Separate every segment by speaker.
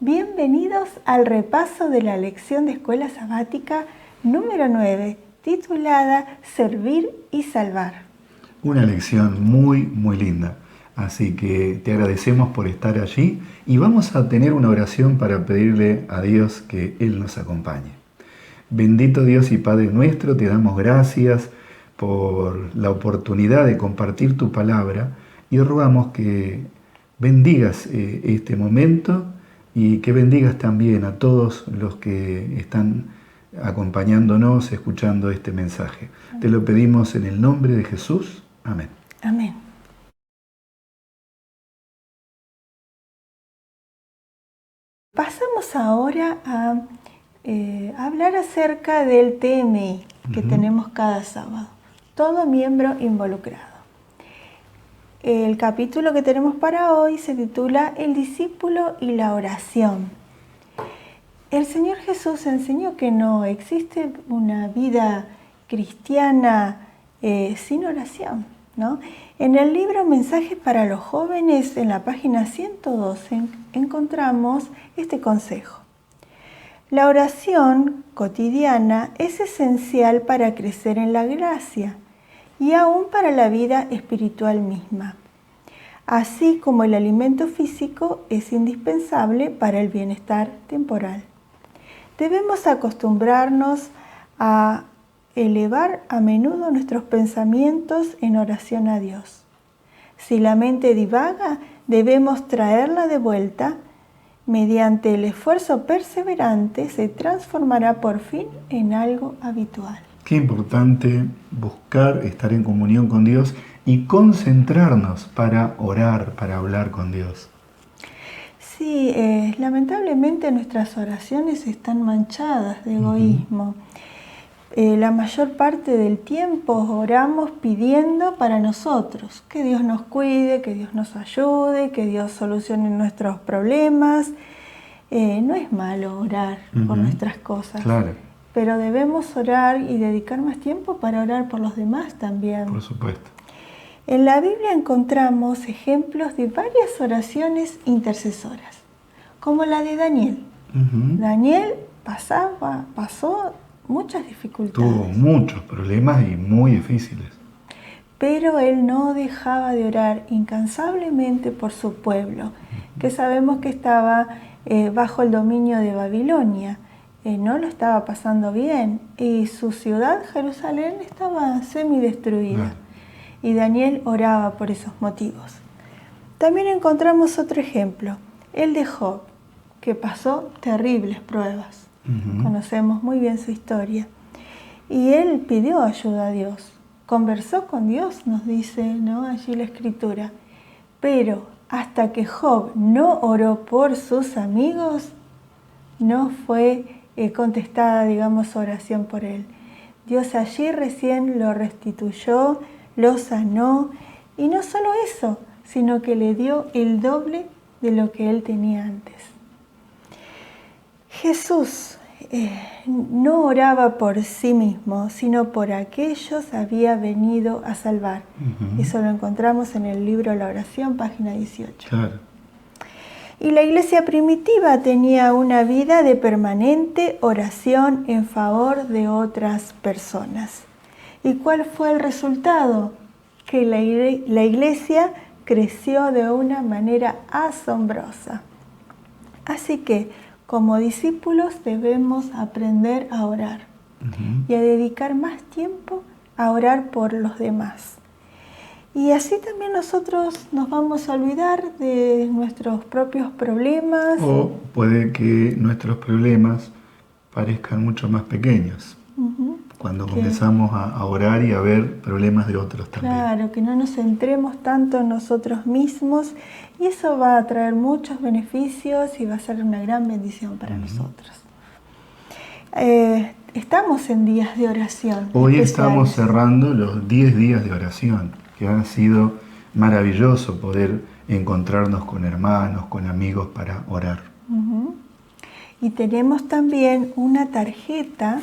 Speaker 1: Bienvenidos al repaso de la lección de Escuela Sabática número 9, titulada Servir y Salvar.
Speaker 2: Una lección muy linda, así que te agradecemos por estar allí y vamos a tener una oración para pedirle a Dios que Él nos acompañe. Bendito Dios y Padre nuestro, te damos gracias por la oportunidad de compartir tu palabra y rogamos que bendigas este momento y que bendigas también a todos los que están acompañándonos, escuchando este mensaje. Te lo pedimos en el nombre de Jesús. Amén.
Speaker 1: Amén. Pasamos ahora a hablar acerca del TMI que tenemos cada sábado. Todo miembro involucrado. El capítulo que tenemos para hoy se titula El discípulo y la oración. El Señor Jesús enseñó que no existe una vida cristiana sin oración, ¿no? En el libro Mensajes para los Jóvenes, en la página 112, encontramos este consejo. La oración cotidiana es esencial para crecer en la gracia y aún para la vida espiritual misma, así como el alimento físico es indispensable para el bienestar temporal. Debemos acostumbrarnos a elevar a menudo nuestros pensamientos en oración a Dios. Si la mente divaga, debemos traerla de vuelta. Mediante el esfuerzo perseverante se transformará por fin en algo habitual.
Speaker 2: Qué importante buscar estar en comunión con Dios y concentrarnos para orar, para hablar con Dios.
Speaker 1: Sí, lamentablemente nuestras oraciones están manchadas de egoísmo. La mayor parte del tiempo oramos pidiendo para nosotros, que Dios nos cuide, que Dios nos ayude, que Dios solucione nuestros problemas. No es malo orar por nuestras cosas,
Speaker 2: claro,
Speaker 1: pero debemos orar y dedicar más tiempo para orar por los demás también.
Speaker 2: por supuesto.
Speaker 1: En la Biblia encontramos ejemplos de varias oraciones intercesoras, como la de Daniel. Daniel pasó muchas dificultades.
Speaker 2: Tuvo muchos problemas y muy difíciles.
Speaker 1: Pero él no dejaba de orar incansablemente por su pueblo, que sabemos que estaba bajo el dominio de Babilonia. No lo estaba pasando bien y su ciudad, Jerusalén, estaba semidestruida. Y Daniel oraba por esos motivos. También encontramos otro ejemplo, el de Job, que pasó terribles pruebas. Conocemos muy bien su historia. Y él pidió ayuda a Dios. Conversó con Dios, nos dice, ¿no?, allí la Escritura. Pero hasta que Job no oró por sus amigos, no fue contestada, digamos, oración por él. Dios allí recién lo restituyó, lo sanó, y no solo eso, sino que le dio el doble de lo que él tenía antes. Jesús no oraba por sí mismo, sino por aquellos había venido a salvar. Eso lo encontramos en el libro La Oración, página 18.
Speaker 2: Claro.
Speaker 1: Y la iglesia primitiva tenía una vida de permanente oración en favor de otras personas. ¿Y cuál fue el resultado? Que la iglesia creció de una manera asombrosa. Así que, como discípulos, debemos aprender a orar y a dedicar más tiempo a orar por los demás. Y así también nosotros nos vamos a olvidar de nuestros propios problemas.
Speaker 2: O puede que nuestros problemas parezcan mucho más pequeños cuando comenzamos a orar y a ver problemas de otros también.
Speaker 1: Claro, que no nos centremos tanto en nosotros mismos, y eso va a traer muchos beneficios y va a ser una gran bendición para nosotros. Estamos en días de oración.
Speaker 2: Hoy estamos cerrando los 10 días de oración, que han sido maravilloso poder encontrarnos con hermanos, con amigos para orar.
Speaker 1: Y tenemos también una tarjeta,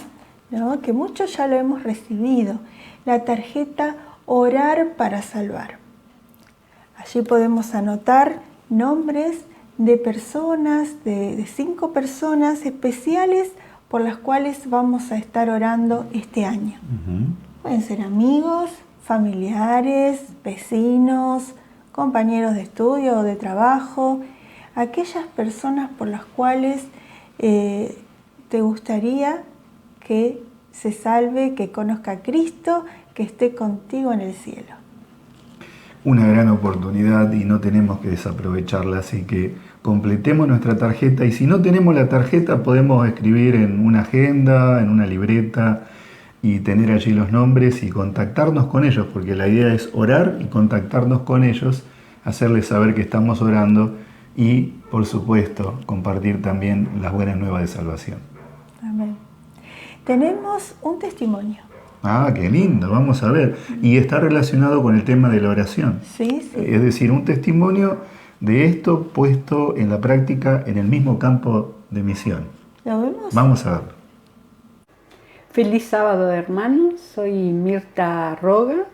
Speaker 1: ¿no?, que muchos ya lo hemos recibido, la tarjeta Orar para Salvar. Allí podemos anotar nombres de personas, de 5 personas especiales por las cuales vamos a estar orando este año. Pueden ser amigos, familiares, vecinos, compañeros de estudio o de trabajo, aquellas personas por las cuales te gustaría que se salve, que conozca a Cristo, que esté contigo en el cielo.
Speaker 2: Una gran oportunidad y no tenemos que desaprovecharla, así que completemos nuestra tarjeta, y si no tenemos la tarjeta podemos escribir en una agenda, en una libreta, y tener allí los nombres y contactarnos con ellos, porque la idea es orar y contactarnos con ellos, hacerles saber que estamos orando y, por supuesto, compartir también las buenas nuevas de salvación.
Speaker 1: Amén. Tenemos un testimonio.
Speaker 2: Ah, qué lindo, vamos a ver. Y está relacionado con el tema de la oración.
Speaker 1: Sí.
Speaker 2: Es decir, un testimonio de esto puesto en la práctica en el mismo campo de misión.
Speaker 1: ¿Lo vemos?
Speaker 2: Vamos a verlo.
Speaker 3: Feliz sábado, hermanos. Soy Mirta Roga,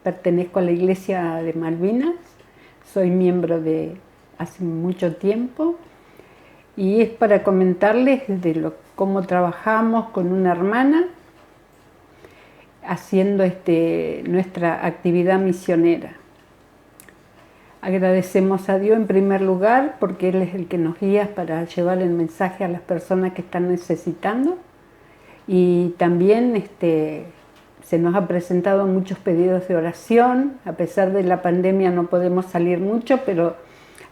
Speaker 3: pertenezco a la Iglesia de Malvinas, soy miembro de hace mucho tiempo y es para comentarles cómo trabajamos con una hermana haciendo nuestra actividad misionera. Agradecemos a Dios en primer lugar porque Él es el que nos guía para llevar el mensaje a las personas que están necesitando, y también se nos ha presentado muchos pedidos de oración. A pesar de la pandemia no podemos salir mucho, pero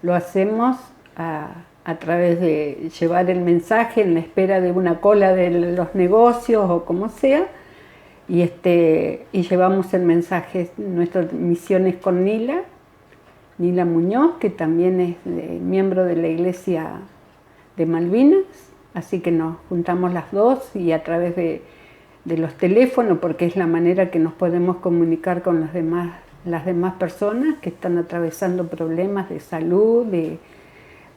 Speaker 3: lo hacemos a través de llevar el mensaje en la espera de una cola de los negocios o como sea, y llevamos el mensaje. Nuestra misión es con Nila Muñoz, que también es miembro de la Iglesia de Malvinas, así que nos juntamos las dos y a través de los teléfonos, porque es la manera que nos podemos comunicar con las demás personas que están atravesando problemas de salud, de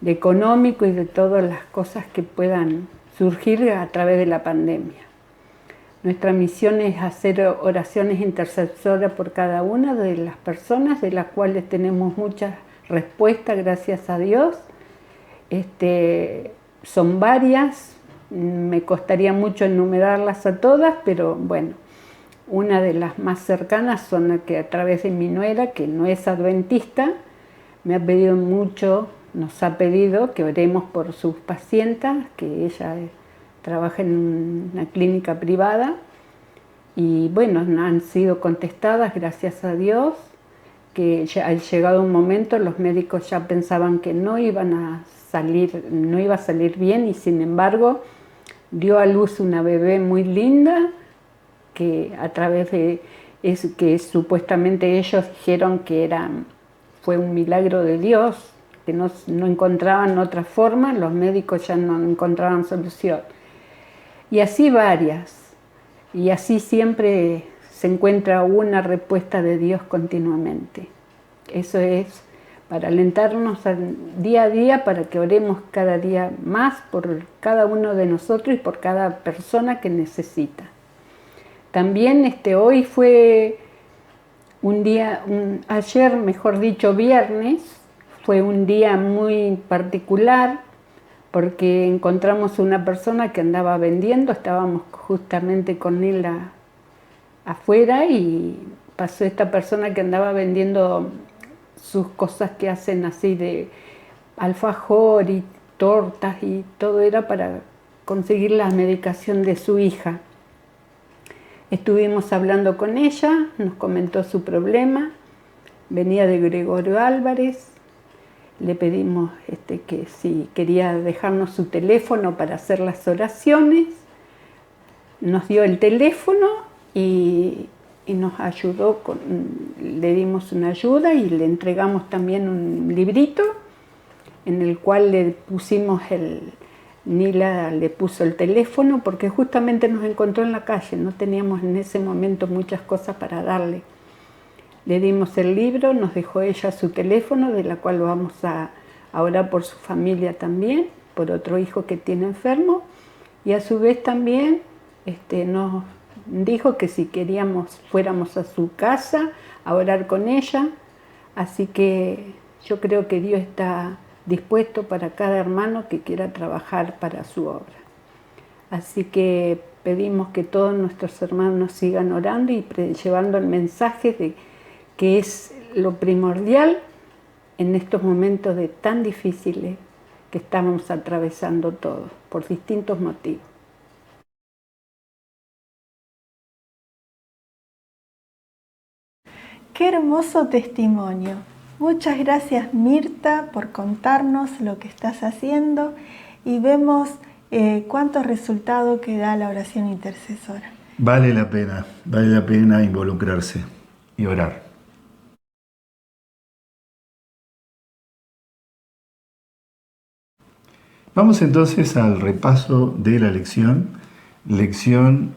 Speaker 3: económico y de todas las cosas que puedan surgir a través de la pandemia. Nuestra misión es hacer oraciones intercesoras por cada una de las personas, de las cuales tenemos muchas respuestas, gracias a Dios. Son varias, me costaría mucho enumerarlas a todas, pero bueno, una de las más cercanas son las que a través de mi nuera, que no es adventista, me ha pedido mucho, nos ha pedido que oremos por sus pacientes, que ella trabaja en una clínica privada, y bueno, han sido contestadas, gracias a Dios, que ya al llegado un momento los médicos ya pensaban que no iba a salir bien, y sin embargo dio a luz una bebé muy linda, que a través de que supuestamente ellos dijeron que fue un milagro de Dios, que no encontraban otra forma, los médicos ya no encontraban solución. Y así varias, y así siempre se encuentra una respuesta de Dios continuamente. Eso es para alentarnos día a día, para que oremos cada día más por cada uno de nosotros y por cada persona que necesita. También hoy fue ayer, mejor dicho, viernes, fue un día muy particular porque encontramos una persona que andaba vendiendo, estábamos justamente con él afuera y pasó esta persona que andaba vendiendo sus cosas que hacen así de alfajor y tortas, y todo era para conseguir la medicación de su hija. Estuvimos hablando con ella, nos comentó su problema, venía de Gregorio Álvarez, le pedimos que si quería dejarnos su teléfono para hacer las oraciones, nos dio el teléfono y nos ayudó, le dimos una ayuda y le entregamos también un librito en el cual le pusimos Nila le puso el teléfono porque justamente nos encontró en la calle, no teníamos en ese momento muchas cosas para darle. Le dimos el libro, nos dejó ella su teléfono, de la cual vamos a orar por su familia también, por otro hijo que tiene enfermo, y a su vez también nos dijo que si queríamos fuéramos a su casa a orar con ella, así que yo creo que Dios está dispuesto para cada hermano que quiera trabajar para su obra. Así que pedimos que todos nuestros hermanos sigan orando y llevando el mensaje de que es lo primordial en estos momentos de tan difíciles que estamos atravesando todos, por distintos motivos.
Speaker 1: Qué hermoso testimonio. Muchas gracias, Mirta, por contarnos lo que estás haciendo y vemos cuánto resultado que da la oración intercesora.
Speaker 2: Vale la pena involucrarse y orar. Vamos entonces al repaso de la lección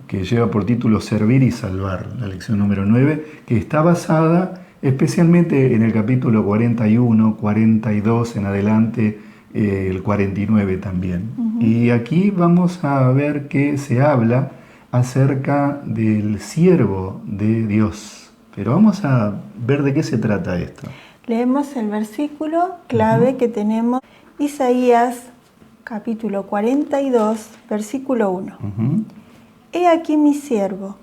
Speaker 2: que lleva por título Servir y Salvar, la lección número 9, que está basada especialmente en el capítulo 41, 42 en adelante, el 49 también. Y aquí vamos a ver que se habla acerca del siervo de Dios. Pero vamos a ver de qué se trata esto.
Speaker 1: Leemos el versículo clave que tenemos, Isaías capítulo 42, versículo 1. He aquí mi siervo,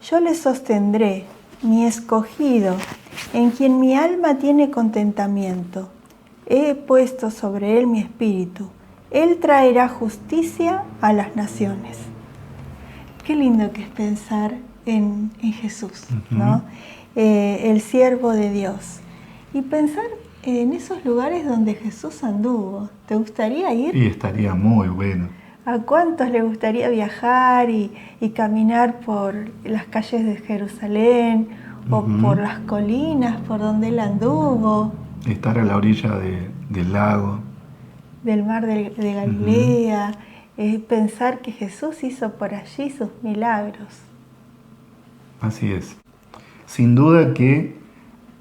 Speaker 1: yo le sostendré, mi escogido, en quien mi alma tiene contentamiento. He puesto sobre él mi espíritu. Él traerá justicia a las naciones. Qué lindo que es pensar en Jesús, ¿no? El siervo de Dios. Y pensar en esos lugares donde Jesús anduvo. ¿Te gustaría ir?
Speaker 2: Y estaría muy bueno.
Speaker 1: ¿A cuántos le gustaría viajar y caminar por las calles de Jerusalén o por las colinas por donde él anduvo?
Speaker 2: Estar a la orilla del lago.
Speaker 1: Del mar de Galilea. Pensar que Jesús hizo por allí sus milagros.
Speaker 2: Así es. Sin duda que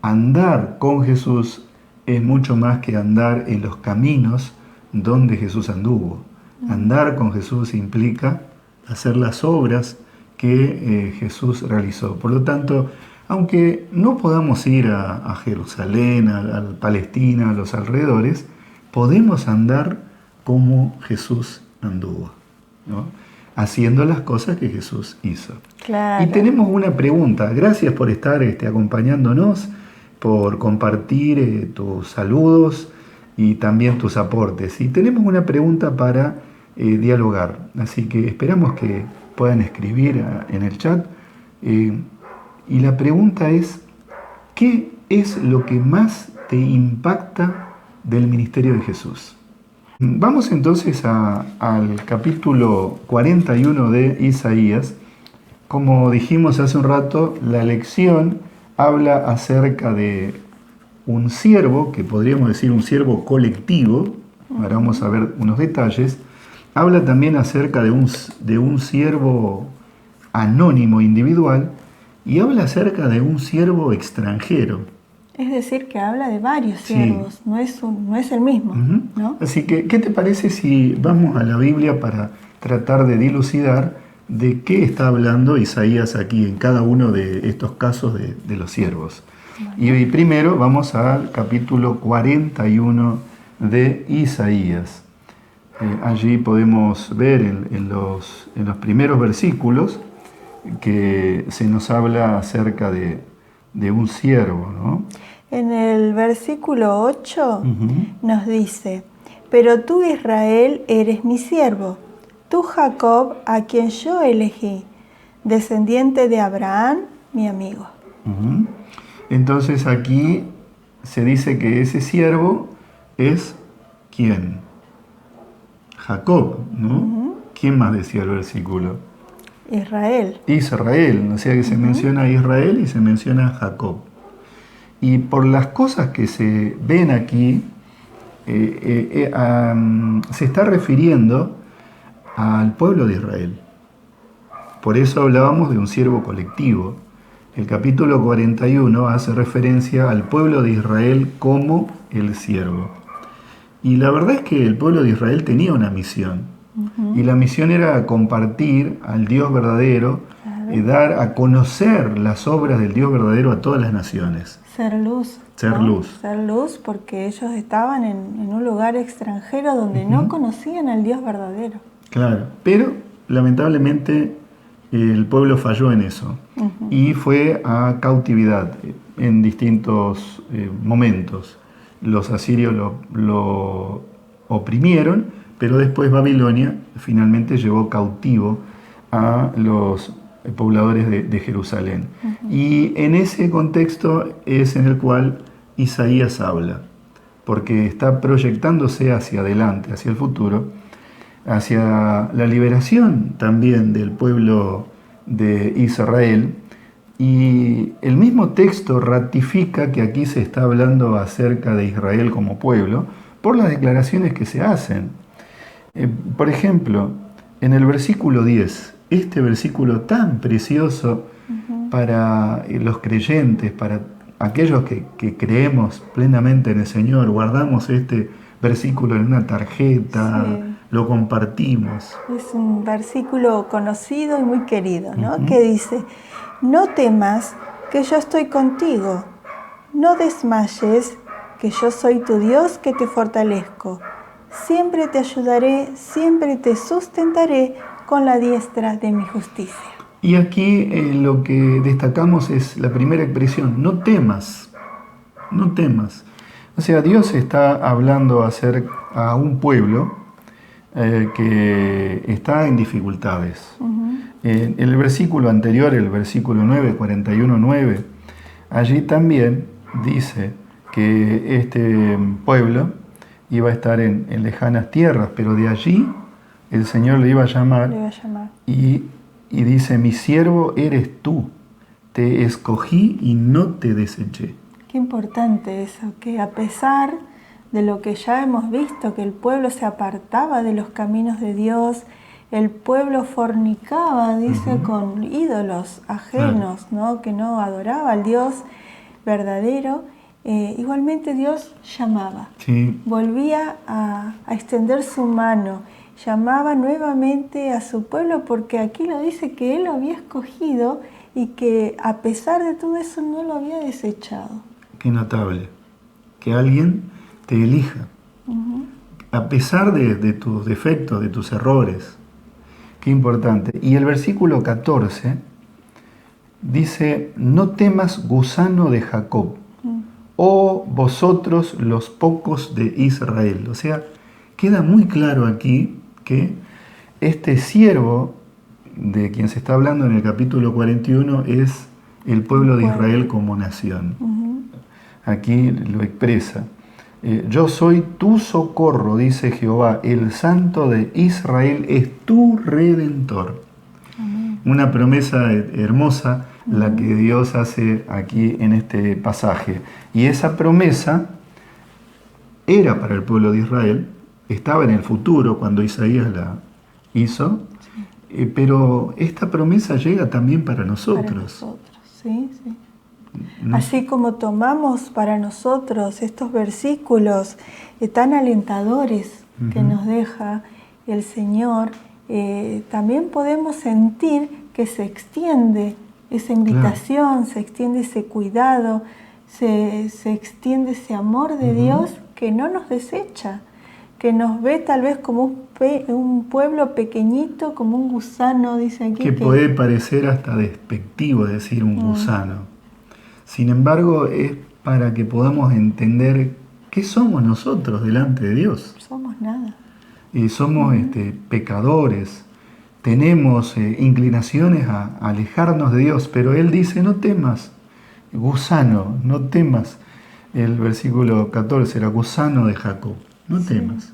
Speaker 2: andar con Jesús es mucho más que andar en los caminos donde Jesús anduvo. Andar con Jesús implica hacer las obras que Jesús realizó. Por lo tanto, aunque no podamos ir a Jerusalén, a Palestina, a los alrededores, podemos andar como Jesús anduvo, ¿no? Haciendo las cosas que Jesús hizo.
Speaker 1: Claro.
Speaker 2: Y tenemos una pregunta. Gracias por estar acompañándonos, por compartir tus saludos y también tus aportes. Y tenemos una pregunta para dialogar, así que esperamos que puedan escribir en el chat. Y la pregunta es, ¿qué es lo que más te impacta del ministerio de Jesús? Vamos entonces al capítulo 41 de Isaías. Como dijimos hace un rato, la lección habla acerca de un siervo, que podríamos decir un siervo colectivo. Ahora vamos a ver unos detalles. Habla también acerca de un siervo anónimo, individual, y habla acerca de un siervo extranjero.
Speaker 1: Es decir, que habla de varios siervos, sí. no es el mismo, ¿no?
Speaker 2: Así que, ¿qué te parece si vamos a la Biblia para tratar de dilucidar de qué está hablando Isaías aquí en cada uno de estos casos de los siervos? Bueno. Y primero vamos al capítulo 41 de Isaías. Allí podemos ver en los primeros versículos que se nos habla acerca de un siervo, ¿no?
Speaker 1: En el versículo 8 nos dice, pero tú, Israel, eres mi siervo, tú, Jacob, a quien yo elegí, descendiente de Abraham, mi amigo.
Speaker 2: Entonces aquí se dice que ese siervo es ¿quién? Jacob, ¿no? ¿Quién más decía el versículo?
Speaker 1: Israel.
Speaker 2: Israel, o sea que se menciona a Israel y se menciona a Jacob. Y por las cosas que se ven aquí, se está refiriendo al pueblo de Israel. Por eso hablábamos de un siervo colectivo. El capítulo 41 hace referencia al pueblo de Israel como el siervo. Y la verdad es que el pueblo de Israel tenía una misión. Y la misión era compartir al Dios verdadero dar a conocer las obras del Dios verdadero a todas las naciones.
Speaker 1: Ser luz.
Speaker 2: Ser
Speaker 1: ¿no?
Speaker 2: luz.
Speaker 1: Ser luz porque ellos estaban en un lugar extranjero donde no conocían al Dios verdadero.
Speaker 2: Claro, pero lamentablemente el pueblo falló en eso y fue a cautividad en distintos momentos. Los asirios lo oprimieron, pero después Babilonia finalmente llevó cautivo a los pobladores de Jerusalén. Y en ese contexto es en el cual Isaías habla, porque está proyectándose hacia adelante, hacia el futuro, hacia la liberación también del pueblo de Israel. Y el mismo texto ratifica que aquí se está hablando acerca de Israel como pueblo por las declaraciones que se hacen. Por ejemplo, en el versículo 10, este versículo tan precioso para los creyentes, para aquellos que creemos plenamente en el Señor, guardamos este versículo en una tarjeta, lo compartimos.
Speaker 1: Es un versículo conocido y muy querido, ¿no? Que dice: no temas, que yo estoy contigo, no desmayes, que yo soy tu Dios que te fortalezco. Siempre te ayudaré, siempre te sustentaré con la diestra de mi justicia.
Speaker 2: Y aquí lo que destacamos es la primera expresión: no temas, no temas. O sea, Dios está hablando a un pueblo que está en dificultades. En el versículo anterior, el versículo 9, 41:9, allí también dice que este pueblo iba a estar en lejanas tierras, pero de allí el Señor le iba a llamar, y dice: mi siervo eres tú, te escogí y no te deseché.
Speaker 1: Qué importante eso, que a pesar de lo que ya hemos visto, que el pueblo se apartaba de los caminos de Dios, el pueblo fornicaba, dice, con ídolos ajenos, ¿no? Que no adoraba al Dios verdadero, igualmente Dios llamaba, volvía a extender su mano, llamaba nuevamente a su pueblo, porque aquí lo dice que Él lo había escogido y que a pesar de todo eso no lo había desechado.
Speaker 2: Qué notable, que alguien te elija, a pesar de tus defectos, de tus errores. Qué importante. Y el versículo 14 dice: no temas, gusano de Jacob, oh vosotros los pocos de Israel. O sea, queda muy claro aquí que este siervo de quien se está hablando en el capítulo 41 es el pueblo de Israel como nación. Aquí lo expresa. Yo soy tu socorro, dice Jehová, el Santo de Israel es tu Redentor. Una promesa hermosa la que Dios hace aquí en este pasaje. Y esa promesa era para el pueblo de Israel, estaba en el futuro cuando Isaías la hizo, pero esta promesa llega también para nosotros.
Speaker 1: Para nosotros, sí. Así como tomamos para nosotros estos versículos tan alentadores que nos deja el Señor, también podemos sentir que se extiende esa invitación, se extiende ese cuidado, se extiende ese amor de Dios que no nos desecha, que nos ve tal vez como un pueblo pequeñito, como un gusano, dice aquí.
Speaker 2: Que puede parecer hasta despectivo decir un gusano. Sin embargo, es para que podamos entender qué somos nosotros delante de Dios.
Speaker 1: Somos nada.
Speaker 2: Somos pecadores, tenemos inclinaciones a alejarnos de Dios, pero Él dice: no temas, gusano, no temas. El versículo 14 era: gusano de Jacob, no temas,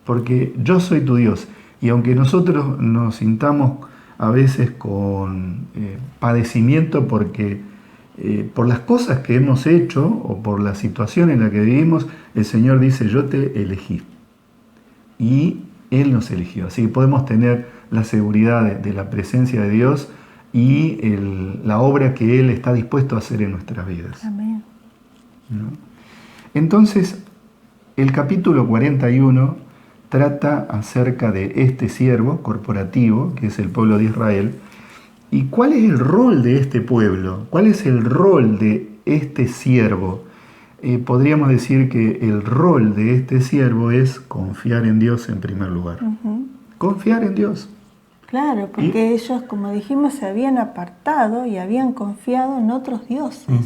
Speaker 2: porque yo soy tu Dios. Y aunque nosotros nos sintamos a veces con padecimiento porque por las cosas que hemos hecho o por la situación en la que vivimos, el Señor dice: yo te elegí. Y Él nos eligió. Así que podemos tener la seguridad de la presencia de Dios y la obra que Él está dispuesto a hacer en nuestras vidas.
Speaker 1: Amén.
Speaker 2: ¿No? Entonces, el capítulo 41 trata acerca de este siervo corporativo, que es el pueblo de Israel, ¿Y cuál es el rol de este pueblo? ¿Cuál es el rol de este siervo? Podríamos decir que el rol de este siervo es confiar en Dios en primer lugar. Confiar en Dios.
Speaker 1: Claro, porque ellos, como dijimos, se habían apartado y habían confiado en otros dioses.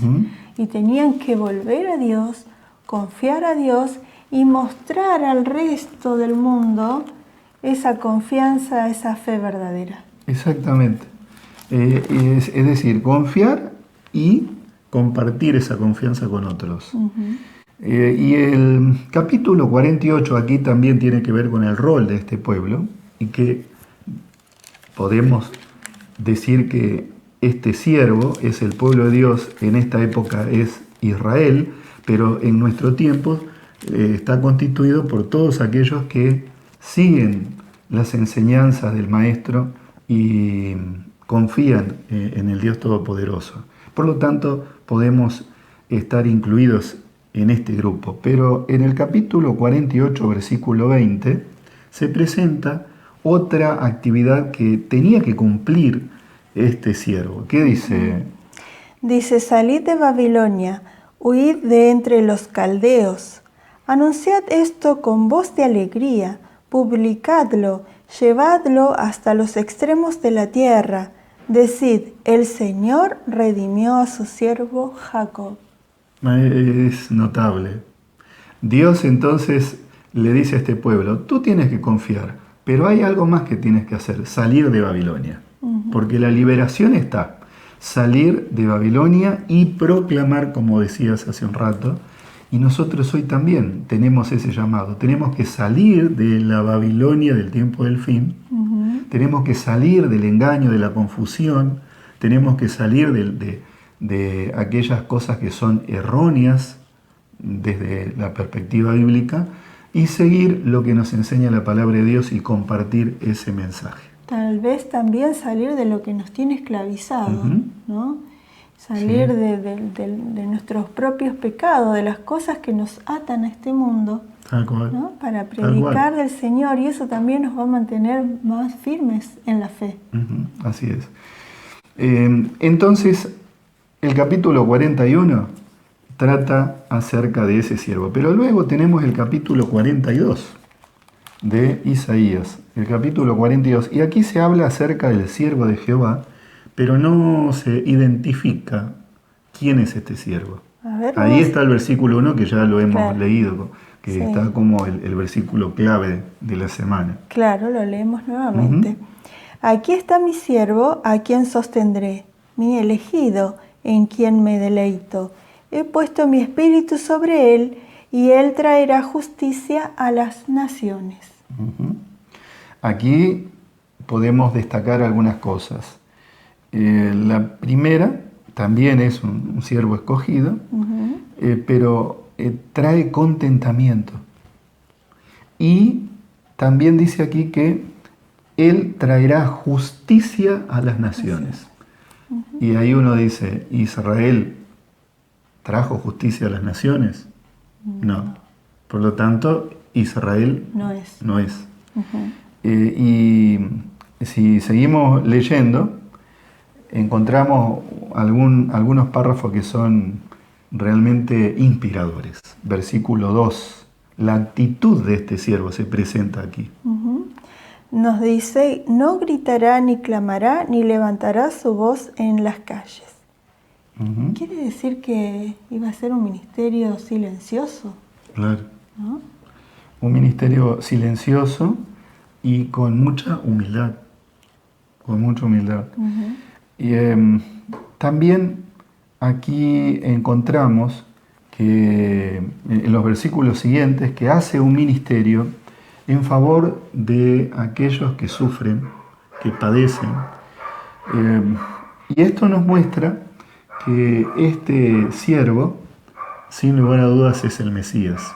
Speaker 1: Y tenían que volver a Dios, confiar a Dios y mostrar al resto del mundo esa confianza, esa fe verdadera.
Speaker 2: Exactamente. Es decir, confiar y compartir esa confianza con otros. Y el capítulo 48 aquí también tiene que ver con el rol de este pueblo y que podemos decir que este siervo es el pueblo de Dios, en esta época es Israel, pero en nuestro tiempo está constituido por todos aquellos que siguen las enseñanzas del Maestro y confían en el Dios Todopoderoso. Por lo tanto, podemos estar incluidos en este grupo. Pero en el capítulo 48, versículo 20, se presenta otra actividad que tenía que cumplir este siervo. ¿Qué dice?
Speaker 1: Dice, salid de Babilonia, huid de entre los caldeos. Anunciad esto con voz de alegría, publicadlo, llevadlo hasta los extremos de la tierra. Decid, el Señor redimió a su siervo Jacob.
Speaker 2: Es notable. Dios entonces le dice a este pueblo, tú tienes que confiar, pero hay algo más que tienes que hacer, salir de Babilonia. Porque la liberación está, salir de Babilonia y proclamar, como decías hace un rato, y nosotros hoy también tenemos ese llamado. Tenemos que salir de la Babilonia del tiempo del fin, tenemos que salir del engaño, de la confusión, tenemos que salir de aquellas cosas que son erróneas desde la perspectiva bíblica y seguir lo que nos enseña la palabra de Dios y compartir ese mensaje.
Speaker 1: Tal vez también salir de lo que nos tiene esclavizado, ¿no? Salir de nuestros propios pecados, de las cosas que nos atan a este mundo,
Speaker 2: Tal cual.
Speaker 1: ¿no? Para predicar del Señor, y eso también nos va a mantener más firmes en la fe.
Speaker 2: Así es. Entonces, el capítulo 41 trata acerca de ese siervo, pero luego tenemos el capítulo 42 de Isaías, el capítulo 42, y aquí se habla acerca del siervo de Jehová, pero no se identifica quién es este siervo. Ahí está el versículo 1 que ya lo hemos leído, que está como el versículo clave de la semana.
Speaker 1: Claro, lo leemos nuevamente. Aquí está mi siervo, a quien sostendré, mi elegido, en quien me deleito. He puesto mi espíritu sobre él, y él traerá justicia a las naciones.
Speaker 2: Aquí podemos destacar algunas cosas. La primera también es un siervo escogido, pero trae contentamiento. Y también dice aquí que él traerá justicia a las naciones. Y ahí uno dice, ¿Israel trajo justicia a las naciones? No. Por lo tanto, Israel no es. Y si seguimos leyendo, encontramos algunos párrafos que son realmente inspiradores. Versículo 2. La actitud de este siervo se presenta aquí.
Speaker 1: Nos dice, no gritará ni clamará ni levantará su voz en las calles. Quiere decir que iba a ser un ministerio silencioso.
Speaker 2: Claro.
Speaker 1: ¿No?
Speaker 2: Un ministerio silencioso y con mucha humildad. Con mucha humildad. Y también aquí encontramos que en los versículos siguientes que hace un ministerio en favor de aquellos que sufren, que padecen. Y esto nos muestra que este siervo, sin lugar a dudas, es el Mesías.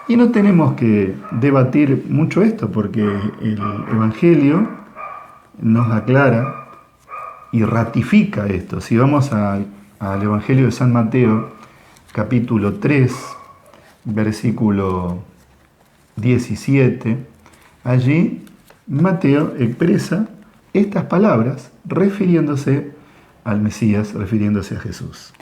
Speaker 2: Y no tenemos que debatir mucho esto, porque el Evangelio nos aclara y ratifica esto. Si vamos al Evangelio de San Mateo, capítulo 3, versículo 17, allí Mateo expresa estas palabras refiriéndose al Mesías, refiriéndose a Jesús.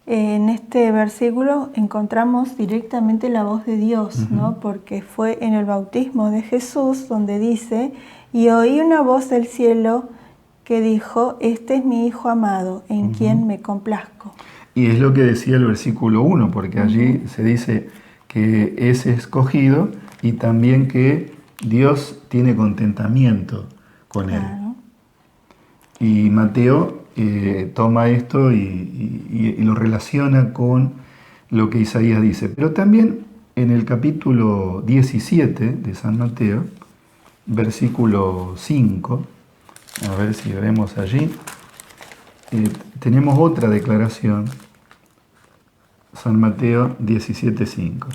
Speaker 1: En este versículo encontramos directamente la voz de Dios, ¿no? Porque fue en el bautismo de Jesús donde dice, y oí una voz del cielo que dijo, este es mi Hijo amado, en quien me complazco.
Speaker 2: Y es lo que decía el versículo 1, porque allí se dice que es escogido y también que Dios tiene contentamiento con él.
Speaker 1: Claro.
Speaker 2: Y Mateo toma esto y lo relaciona con lo que Isaías dice. Pero también en el capítulo 17 de San Mateo, versículo 5, a ver si vemos allí, tenemos otra declaración. San Mateo 17:5.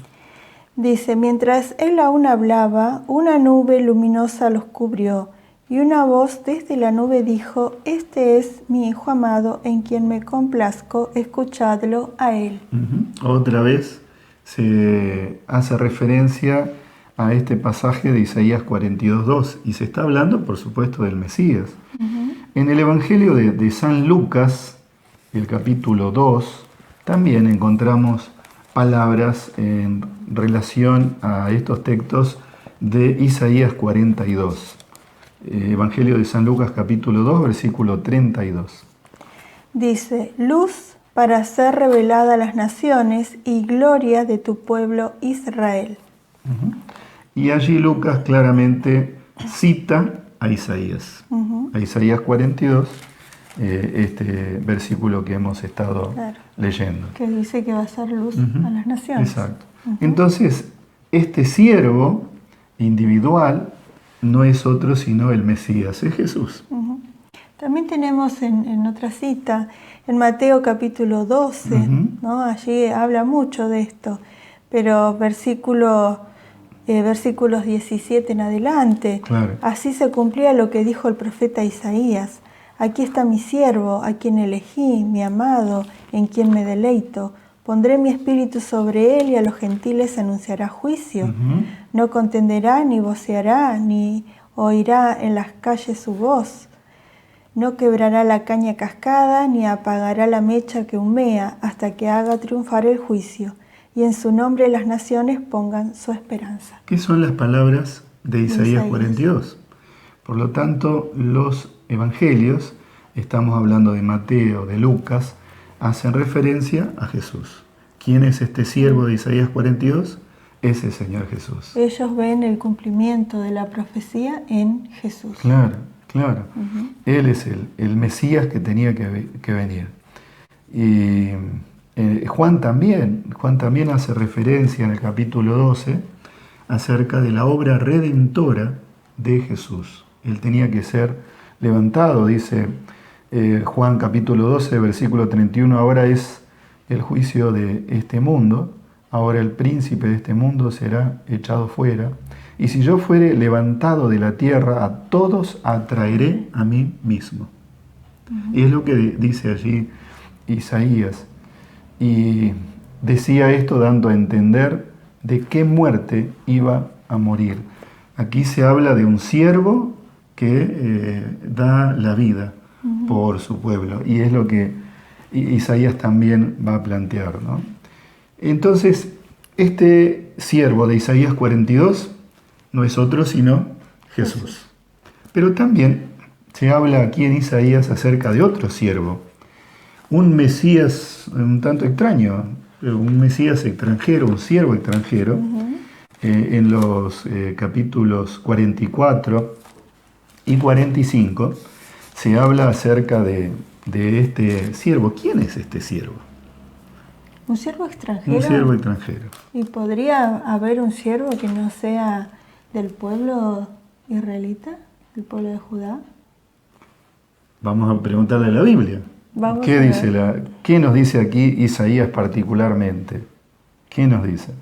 Speaker 1: Dice, mientras él aún hablaba, una nube luminosa los cubrió, y una voz desde la nube dijo, este es mi Hijo amado, en quien me complazco, escuchadlo a él.
Speaker 2: Otra vez se hace referencia a este pasaje de Isaías 42:2, y se está hablando, por supuesto, del Mesías. En el Evangelio de San Lucas, el capítulo 2, también encontramos palabras en relación a estos textos de Isaías 42. Evangelio de San Lucas capítulo 2, versículo 32.
Speaker 1: Dice, luz para ser revelada a las naciones y gloria de tu pueblo Israel.
Speaker 2: Y allí Lucas claramente cita a Isaías, a Isaías 42, este versículo que hemos estado leyendo.
Speaker 1: Que dice que va a ser luz a las naciones.
Speaker 2: Exacto. Entonces, este siervo individual no es otro sino el Mesías, es Jesús.
Speaker 1: También tenemos en otra cita, en Mateo capítulo 12, ¿no? Allí habla mucho de esto, pero versículos 17 en adelante, así se cumplía lo que dijo el profeta Isaías. Aquí está mi siervo, a quien elegí, mi amado, en quien me deleito. Pondré mi espíritu sobre él y a los gentiles anunciará juicio. No contenderá, ni voceará, ni oirá en las calles su voz. No quebrará la caña cascada, ni apagará la mecha que humea, hasta que haga triunfar el juicio. Y en su nombre las naciones pongan su esperanza.
Speaker 2: ¿Qué son las palabras de Isaías 42? Por lo tanto, los evangelios, estamos hablando de Mateo, de Lucas, hacen referencia a Jesús. ¿Quién es este siervo de Isaías 42? Es el Señor Jesús.
Speaker 1: Ellos ven el cumplimiento de la profecía en Jesús.
Speaker 2: Claro, claro. Él es el Mesías que tenía que venir. Y Juan también hace referencia en el capítulo 12 acerca de la obra redentora de Jesús. Él tenía que ser levantado, dice Juan capítulo 12, versículo 31, ahora es el juicio de este mundo, ahora el príncipe de este mundo será echado fuera, y si yo fuere levantado de la tierra, a todos atraeré a mí mismo. Y es lo que dice allí Isaías, y decía esto dando a entender de qué muerte iba a morir. Aquí se habla de un siervo que da la vida por su pueblo, y es lo que Isaías también va a plantear, ¿no? Entonces, este siervo de Isaías 42 no es otro sino Jesús. Pero también se habla aquí en Isaías acerca de otro siervo, un Mesías un tanto extraño, un Mesías extranjero, un siervo extranjero. En los capítulos 44 y 45 se habla acerca de este siervo. ¿Quién es este siervo?
Speaker 1: ¿Un siervo extranjero?
Speaker 2: Un siervo extranjero.
Speaker 1: ¿Y podría haber un siervo que no sea del pueblo israelita, del pueblo de Judá? Vamos
Speaker 2: a preguntarle a la Biblia. ¿Qué nos dice aquí Isaías particularmente? ¿Qué nos dice?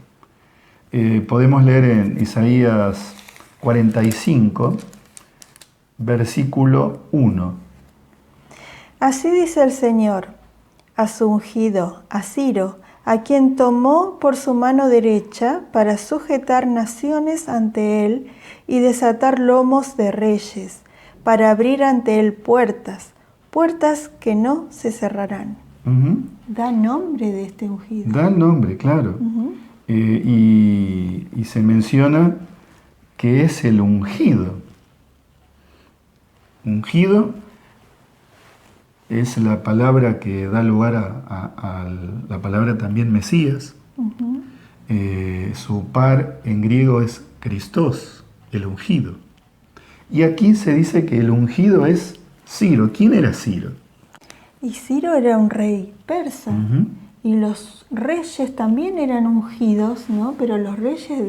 Speaker 2: Podemos leer en Isaías 45, versículo 1.
Speaker 1: Así dice el Señor, a su ungido, a Ciro, a quien tomó por su mano derecha para sujetar naciones ante él y desatar lomos de reyes, para abrir ante él puertas, puertas que no se cerrarán. Da nombre de este ungido.
Speaker 2: Da el nombre, claro. Y se menciona que es el ungido. Ungido es la palabra que da lugar a la palabra también Mesías. Su par en griego es Christos, el ungido. Y aquí se dice que el ungido es Ciro. ¿Quién era Ciro?
Speaker 1: Y Ciro era un rey persa. Y los reyes también eran ungidos, ¿no? Pero los reyes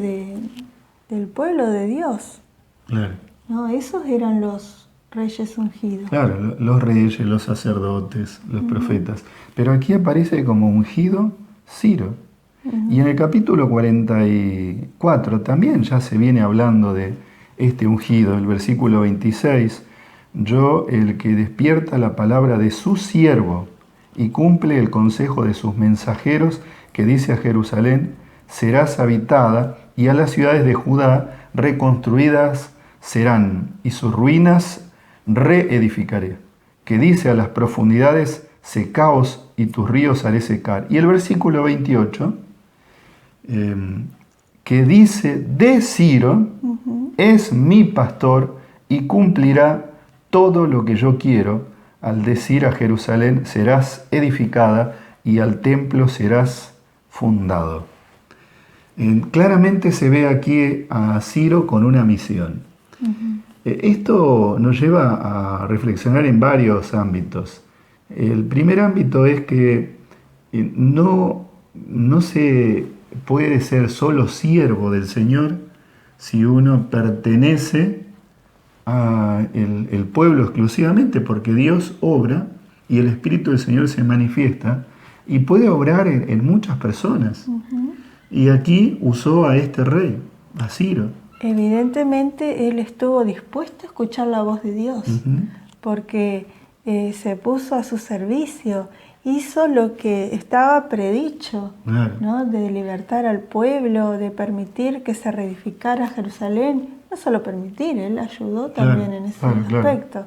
Speaker 1: del pueblo de Dios.
Speaker 2: Claro.
Speaker 1: ¿No? Esos eran los reyes ungidos.
Speaker 2: Claro, los reyes, los sacerdotes, los profetas. Pero aquí aparece como ungido Ciro. Y en el capítulo 44 también ya se viene hablando de este ungido. El versículo 26, yo, el que despierta la palabra de su siervo y cumple el consejo de sus mensajeros, que dice a Jerusalén, serás habitada, y a las ciudades de Judá reconstruidas serán, y sus ruinas reedificaré. Que dice a las profundidades, secaos, y tus ríos haré secar. Y el versículo 28, que dice de Ciro, es mi pastor y cumplirá todo lo que yo quiero, al decir a Jerusalén serás edificada y al templo serás fundado. Claramente se ve aquí a Ciro con una misión. Esto nos lleva a reflexionar en varios ámbitos. El primer ámbito es que no se puede ser solo siervo del Señor si uno pertenece al pueblo exclusivamente, porque Dios obra y el Espíritu del Señor se manifiesta y puede obrar en muchas personas. Y aquí usó a este rey, a Ciro.
Speaker 1: Evidentemente él estuvo dispuesto a escuchar la voz de Dios, porque se puso a su servicio, hizo lo que estaba predicho,
Speaker 2: Claro.
Speaker 1: ¿no? De libertar al pueblo, de permitir que se reedificara Jerusalén. No solo permitir, él ayudó también en ese aspecto.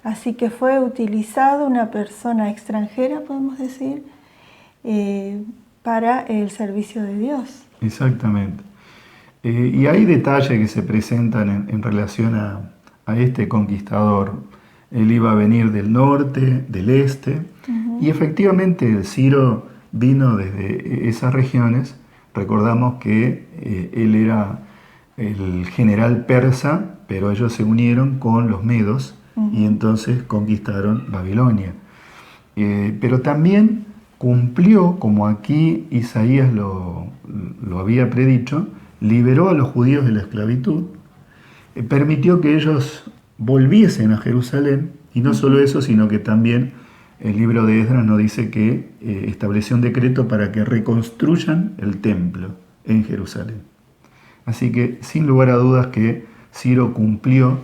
Speaker 1: Así que fue utilizado una persona extranjera, podemos decir, para el servicio de Dios.
Speaker 2: Exactamente. Y hay detalles que se presentan en relación a este conquistador. Él iba a venir del norte, del este, y efectivamente Ciro vino desde esas regiones. Recordamos que él era el general persa, pero ellos se unieron con los medos y entonces conquistaron Babilonia. Pero también cumplió, como aquí Isaías lo había predicho, liberó a los judíos de la esclavitud, permitió que ellos volviesen a Jerusalén, y no solo eso, sino que también el libro de Esdras nos dice que estableció un decreto para que reconstruyan el templo en Jerusalén. Así que sin lugar a dudas que Ciro cumplió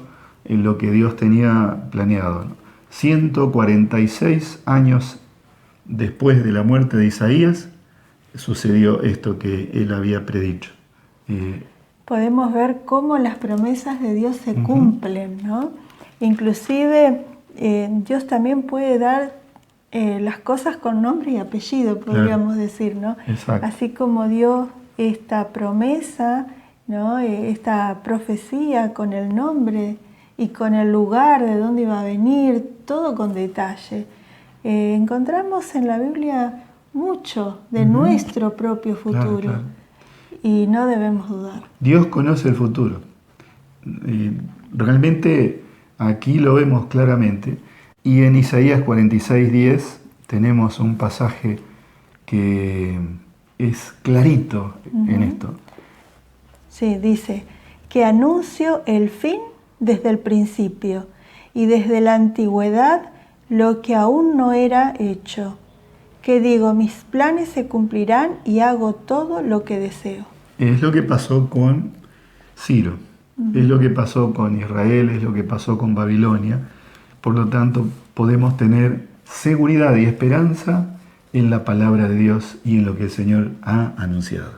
Speaker 2: en lo que Dios tenía planeado. 146 años después de la muerte de Isaías sucedió esto que él había predicho.
Speaker 1: Podemos ver cómo las promesas de Dios se cumplen, ¿no? Inclusive Dios también puede dar las cosas con nombre y apellido, podríamos decir, ¿no?
Speaker 2: Exacto.
Speaker 1: Así como dio esta promesa, ¿no? Esta profecía con el nombre y con el lugar de dónde iba a venir, todo con detalle. Encontramos en la Biblia mucho de nuestro propio futuro.
Speaker 2: Claro.
Speaker 1: Y no debemos dudar.
Speaker 2: Dios conoce el futuro. Realmente aquí lo vemos claramente. Y en Isaías 46:10 tenemos un pasaje que es clarito en esto.
Speaker 1: Sí, dice, que anuncio el fin desde el principio y desde la antigüedad lo que aún no era hecho. Que digo, mis planes se cumplirán y hago todo lo que deseo.
Speaker 2: Es lo que pasó con Ciro, es lo que pasó con Israel, es lo que pasó con Babilonia. Por lo tanto, podemos tener seguridad y esperanza en la palabra de Dios y en lo que el Señor ha anunciado.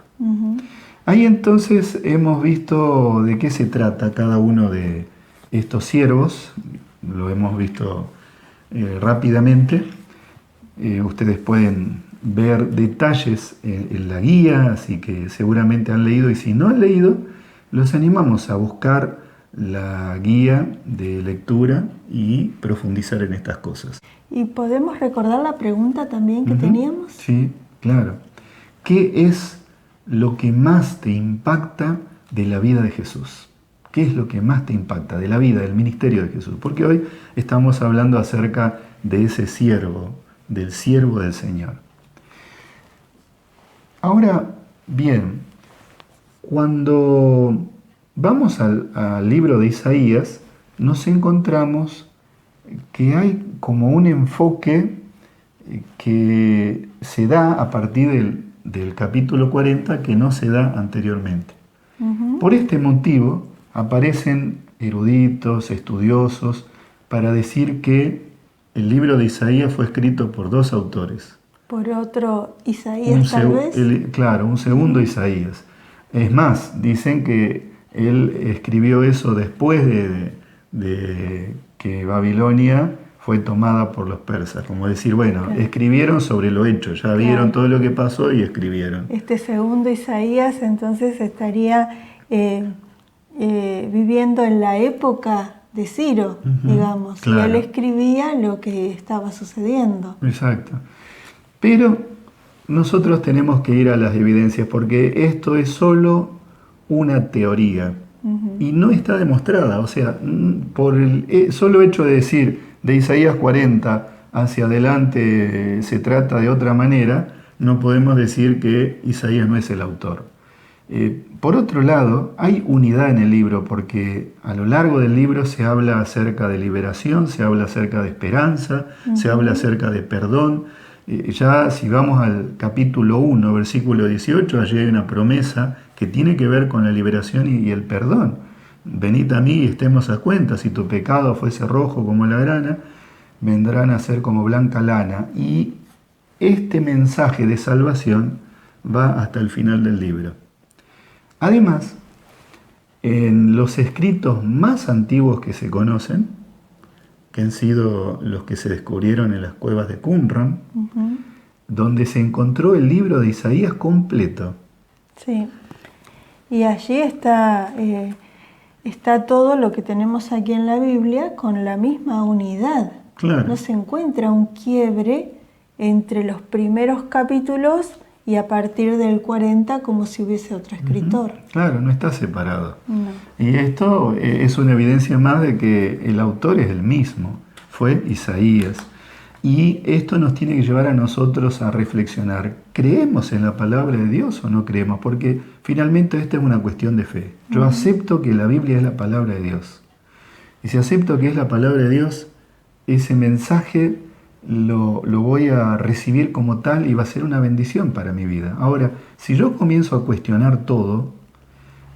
Speaker 2: Ahí entonces hemos visto de qué se trata cada uno de estos siervos, lo hemos visto rápidamente, ustedes pueden ver detalles en la guía, así que seguramente han leído, y si no han leído, los animamos a buscar la guía de lectura y profundizar en estas cosas.
Speaker 1: ¿Y podemos recordar la pregunta también que teníamos?
Speaker 2: Sí, claro. ¿Qué es lo que más te impacta de la vida de Jesús? ¿Qué es lo que más te impacta de la vida, del ministerio de Jesús? Porque hoy estamos hablando acerca de ese siervo, del siervo del Señor. Ahora, bien, cuando vamos al libro de Isaías, nos encontramos que hay como un enfoque que se da a partir del capítulo 40 que no se da anteriormente. Por este motivo aparecen eruditos, estudiosos, para decir que el libro de Isaías fue escrito por dos autores.
Speaker 1: Por otro Isaías, tal vez.
Speaker 2: Claro, un segundo Isaías. Es más, dicen que él escribió eso después de que Babilonia fue tomada por los persas. Como decir, bueno, claro, escribieron sobre lo hecho, ya vieron todo lo que pasó y escribieron.
Speaker 1: Este segundo Isaías entonces estaría viviendo en la época de Ciro, digamos, claro, y él escribía lo que estaba sucediendo.
Speaker 2: Exacto. Pero nosotros tenemos que ir a las evidencias porque esto es solo una teoría y no está demostrada. O sea, por el solo hecho de decir de Isaías 40 hacia adelante se trata de otra manera, no podemos decir que Isaías no es el autor. Por otro lado, hay unidad en el libro porque a lo largo del libro se habla acerca de liberación, se habla acerca de esperanza, se habla acerca de perdón. Ya si vamos al capítulo 1, versículo 18, allí hay una promesa que tiene que ver con la liberación y el perdón. Venid a mí y estemos a cuenta, si tu pecado fuese rojo como la grana, vendrán a ser como blanca lana. Y este mensaje de salvación va hasta el final del libro. Además, en los escritos más antiguos que se conocen, que han sido los que se descubrieron en las cuevas de Qumran, donde se encontró el libro de Isaías completo.
Speaker 1: Sí, y allí está todo lo que tenemos aquí en la Biblia con la misma unidad.
Speaker 2: Claro.
Speaker 1: No se encuentra un quiebre entre los primeros capítulos y a partir del 40 como si hubiese otro escritor.
Speaker 2: Claro, no está separado.
Speaker 1: No.
Speaker 2: Y esto es una evidencia más de que el autor es el mismo, fue Isaías. Y esto nos tiene que llevar a nosotros a reflexionar. ¿Creemos en la palabra de Dios o no creemos? Porque finalmente esta es una cuestión de fe. Yo acepto que la Biblia es la palabra de Dios. Y si acepto que es la palabra de Dios, ese mensaje lo voy a recibir como tal y va a ser una bendición para mi vida. Ahora, si yo comienzo a cuestionar todo,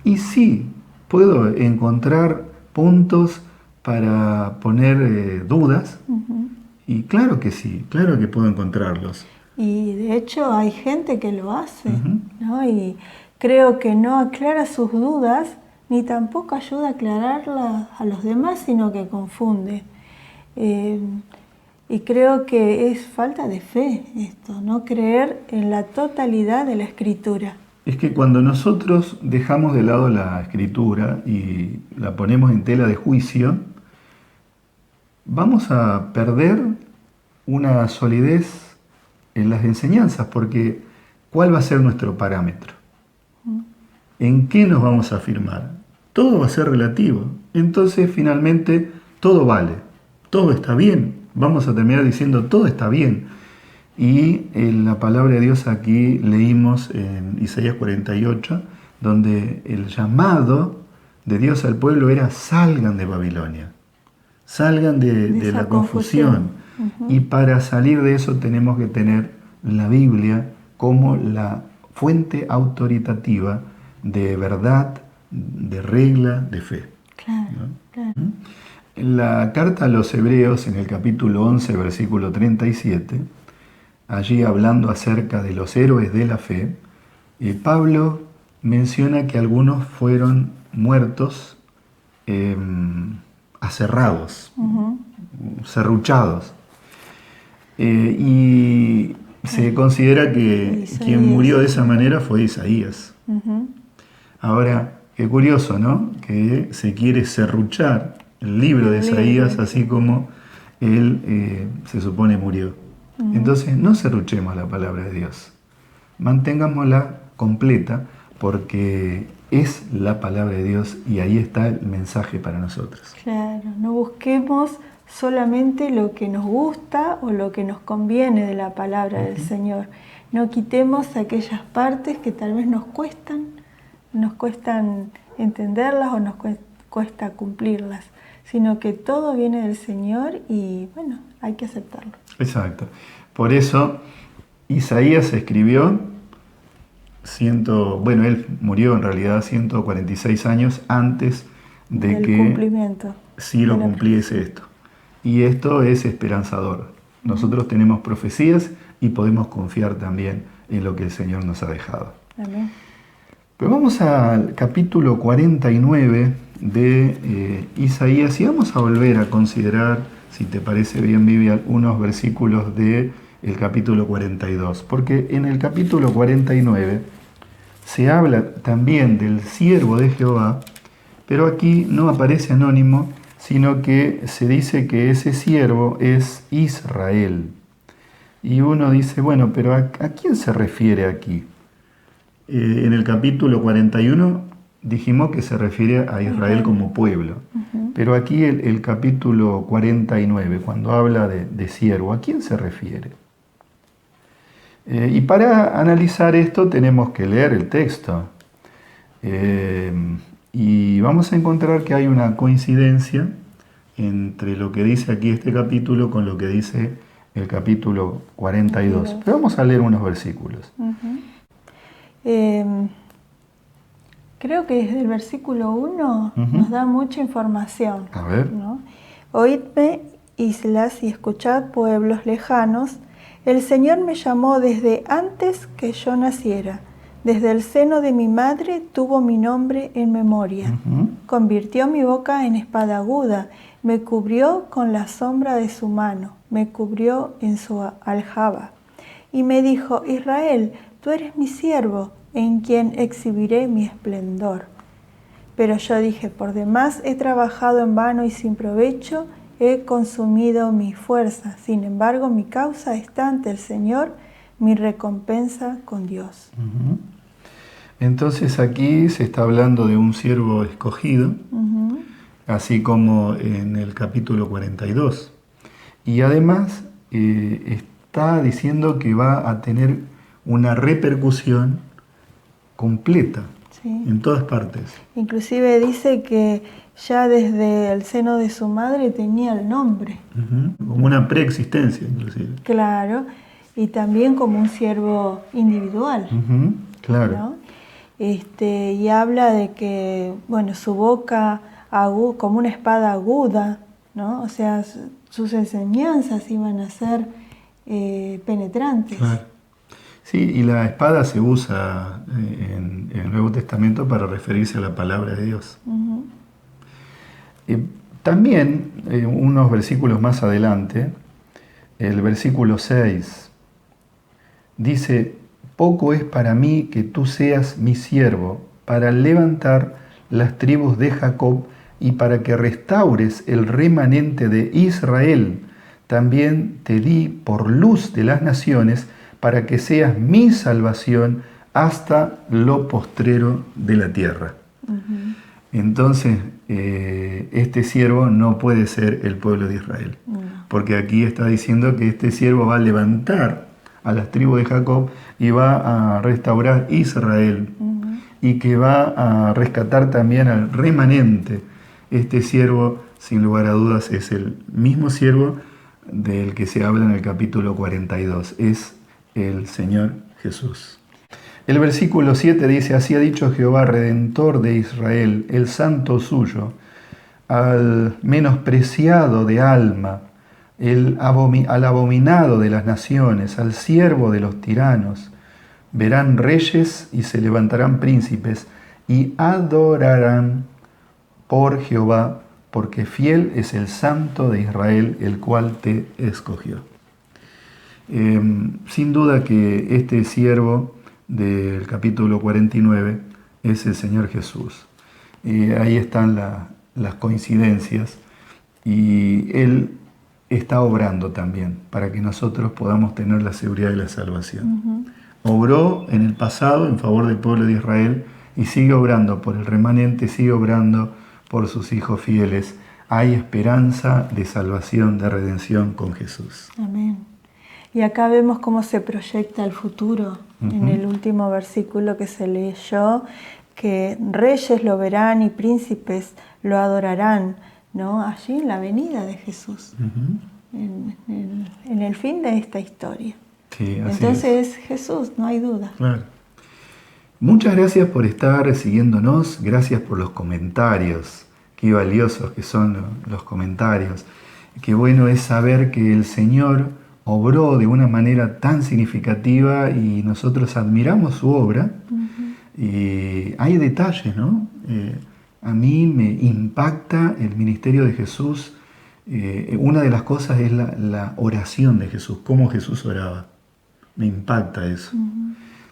Speaker 2: y sí, puedo encontrar puntos para poner dudas, y claro que sí, claro que puedo encontrarlos.
Speaker 1: Y de hecho hay gente que lo hace, ¿no? Y creo que no aclara sus dudas, ni tampoco ayuda a aclararlas a los demás, sino que confunde. Y creo que es falta de fe esto, no creer en la totalidad de la Escritura.
Speaker 2: Es que cuando nosotros dejamos de lado la Escritura y la ponemos en tela de juicio, vamos a perder una solidez en las enseñanzas, porque ¿cuál va a ser nuestro parámetro? ¿En qué nos vamos a afirmar? Todo va a ser relativo. Entonces, finalmente, todo vale, todo está bien. Vamos a terminar diciendo todo está bien. Y en la palabra de Dios aquí leímos en Isaías 48, donde el llamado de Dios al pueblo era salgan de Babilonia, salgan de la confusión. Y para salir de eso tenemos que tener la Biblia como la fuente autoritativa de verdad, de regla, de fe.
Speaker 1: Claro,
Speaker 2: ¿no?
Speaker 1: Claro.
Speaker 2: En la carta a los Hebreos, en el capítulo 11, versículo 37, allí hablando acerca de los héroes de la fe, Pablo menciona que algunos fueron muertos aserrados, serruchados. Y se considera que
Speaker 1: Isaías.
Speaker 2: Quien murió de esa manera fue Isaías. Ahora, qué curioso, ¿no? Que se quiere serruchar el libro de Isaías, así como él se supone murió. Entonces, no serruchemos la palabra de Dios. Mantengámosla completa, porque es la palabra de Dios y ahí está el mensaje para nosotros.
Speaker 1: Claro, no busquemos solamente lo que nos gusta o lo que nos conviene de la palabra del Señor. No quitemos aquellas partes que tal vez nos cuestan entenderlas o nos cuesta cumplirlas, sino que todo viene del Señor y bueno, hay que aceptarlo.
Speaker 2: Exacto. Por eso Isaías escribió, él murió en realidad 146 años antes de
Speaker 1: El
Speaker 2: que
Speaker 1: cumplimiento
Speaker 2: Ciro
Speaker 1: de la
Speaker 2: cumpliese esto. Y esto es esperanzador. Nosotros tenemos profecías y podemos confiar también en lo que el Señor nos ha dejado.
Speaker 1: Amén.
Speaker 2: Pero vamos al capítulo 49 de Isaías y vamos a volver a considerar, si te parece bien, Vivian, unos versículos del capítulo 42. Porque en el capítulo 49 se habla también del siervo de Jehová, pero aquí no aparece anónimo, sino que se dice que ese siervo es Israel. Y uno dice, bueno, pero ¿a quién se refiere aquí? En el capítulo 41 dijimos que se refiere a Israel como pueblo, pero aquí el capítulo 49, cuando habla de siervo, ¿a quién se refiere? Y para analizar esto tenemos que leer el texto. Y vamos a encontrar que hay una coincidencia entre lo que dice aquí este capítulo con lo que dice el capítulo 42. Pero vamos a leer unos versículos.
Speaker 1: Creo que desde el versículo 1 nos da mucha información.
Speaker 2: A ver.
Speaker 1: ¿No? Oídme, islas, y escuchad, pueblos lejanos. El Señor me llamó desde antes que yo naciera. Desde el seno de mi madre tuvo mi nombre en memoria. Convirtió mi boca en espada aguda. Me cubrió con la sombra de su mano. Me cubrió en su aljaba. Y me dijo, Israel, tú eres mi siervo, en quien exhibiré mi esplendor. Pero yo dije, por demás he trabajado en vano y sin provecho, he consumido mi fuerza. Sin embargo, mi causa está ante el Señor, mi recompensa con Dios.
Speaker 2: Entonces aquí se está hablando de un siervo escogido, así como en el capítulo 42. Y además está diciendo que va a tener una repercusión completa en todas partes.
Speaker 1: Inclusive dice que ya desde el seno de su madre tenía el nombre.
Speaker 2: Como una preexistencia, inclusive.
Speaker 1: Claro, y también como un siervo individual.
Speaker 2: Claro.
Speaker 1: ¿No? Y habla de que, bueno, su boca como una espada aguda, ¿no? O sea, sus enseñanzas iban a ser penetrantes.
Speaker 2: Claro. Sí, y la espada se usa en el Nuevo Testamento para referirse a la palabra de Dios. También, unos versículos más adelante, el versículo 6, dice, poco es para mí que tú seas mi siervo, para levantar las tribus de Jacob y para que restaures el remanente de Israel. También te di por luz de las naciones, para que seas mi salvación hasta lo postrero de la tierra. Entonces, este siervo no puede ser el pueblo de Israel, porque aquí está diciendo que este siervo va a levantar a las tribus de Jacob y va a restaurar Israel, y que va a rescatar también al remanente. Este siervo, sin lugar a dudas, es el mismo siervo del que se habla en el capítulo 42, es el Señor Jesús. El versículo 7 dice, así ha dicho Jehová, Redentor de Israel, el santo suyo, al menospreciado de alma, al abominado de las naciones, al siervo de los tiranos. Verán reyes y se levantarán príncipes y adorarán por Jehová porque fiel es el Santo de Israel, el cual te escogió. Sin duda que este siervo del capítulo 49 es el Señor Jesús. Ahí están las coincidencias y Él está obrando también para que nosotros podamos tener la seguridad de la salvación. Obró en el pasado en favor del pueblo de Israel y sigue obrando por el remanente, sigue obrando por sus hijos fieles. Hay esperanza de salvación, de redención con Jesús.
Speaker 1: Amén. Y acá vemos cómo se proyecta el futuro en el último versículo que se leyó, que reyes lo verán y príncipes lo adorarán, ¿no? Allí en la venida de Jesús, en el fin de esta historia.
Speaker 2: Sí, así
Speaker 1: Entonces es Jesús, no hay duda.
Speaker 2: Claro. Muchas gracias por estar siguiéndonos, gracias por los comentarios, qué valiosos que son los comentarios. Qué bueno es saber que el Señor obró de una manera tan significativa y nosotros admiramos su obra. Y hay detalles, ¿no? A mí me impacta el ministerio de Jesús. Una de las cosas es la oración de Jesús, cómo Jesús oraba. Me impacta eso.